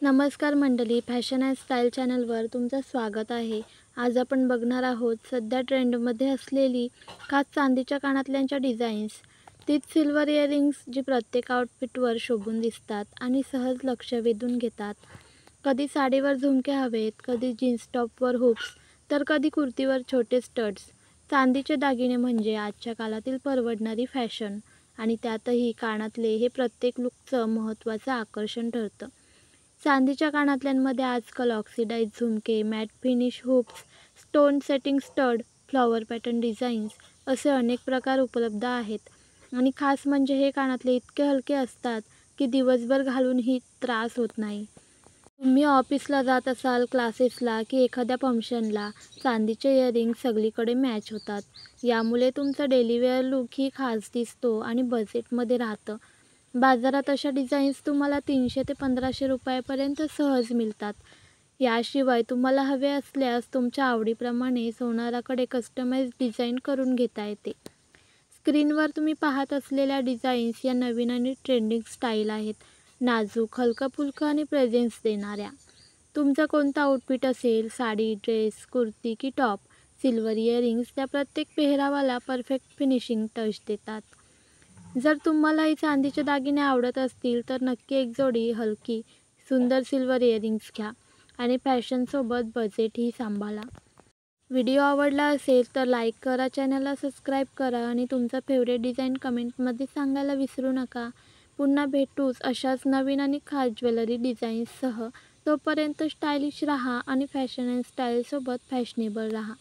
नमस्कार मंडळी, fashion and style चॅनलवर तुमचं स्वागत आहे. आज आपण बघणार आहोत सध्या ट्रेंडमध्ये असलेली खास चांदीच्या कानातल्यांच्या डिझाईन्स. तीच सिल्वर इयरिंग्स जी प्रत्येक आउटफिटवर शोभून दिसतात आणि सहज लक्ष वेधून घेतात. कधी साडीवर झुमके हवेत, कधी जीन्स टॉपवर हुप्स, तर कधी कुर्तीवर छोटे स्टड्स. चांदीचे दागिने म्हणजे आजच्या काळातील परवडणारी फॅशन आणि त्यातही कानातले हे प्रत्येक लुकचं महत्त्वाचं आकर्षण ठरतं. चांदीच्या कानातल्यांमध्ये आजकाल ऑक्सिडाइज झुमके, matte finish hoops, stone setting stud, flower pattern designs असे अनेक प्रकार उपलब्ध आहेत. आणि खास म्हणजे हे कानातले इतके हलके असतात की दिवसभर घालूनही त्रास होत नाही. तुम्ही ऑफिसला जात असाल, क्लासेसला की एखाद्या फंक्शनला, चांदीचे इयरिंग्स सगळीकडे मॅच होतात. यामुळे तुमचा डेली वेअर लुकही खास दिसतो आणि बजेटमध्ये राहतं. बाजारात अशा डिझाईन्स तुम्हाला 300 ते 1500 रुपयापर्यंत सहज मिळतात. याशिवाय तुम्हाला हवे असल्यास तुमच्या आवडीप्रमाणे सोनाराकडे कस्टमाइज डिझाईन करून घेता येते. स्क्रीनवर तुम्ही पाहत असलेल्या डिझाईन्स या नवीन आणि ट्रेंडिंग स्टाईल आहेत. नाजूक, हलका-फुलका आणि प्रेझेन्स देणाऱ्या. तुमचा कोणता आउटफिट असेल, साडी, ड्रेस, कुर्ती की टॉप, सिल्वर इयरिंग्स त्या प्रत्येक पेहरावाला परफेक्ट फिनिशिंग टच देतात. जर तुम्हालाही चांदीचे दागिने आवडत असतील तर नक्की एक जोडी हलकी, सुंदर सिल्वर इयरिंग्स घ्या आणि फॅशनसोबत बजेटही सांभाळा. व्हिडिओ आवडला असेल तर लाईक करा, चॅनलला सबस्क्राईब करा आणि तुमचा फेवरेट डिझाईन कमेंटमध्ये सांगायला विसरू नका. पुन्हा भेटूच अशाच नवीन आणि खास ज्वेलरी डिझाईन्ससह. तोपर्यंत स्टायलिश राहा आणि फॅशन अँड स्टाईलसोबत फॅशनेबल राहा.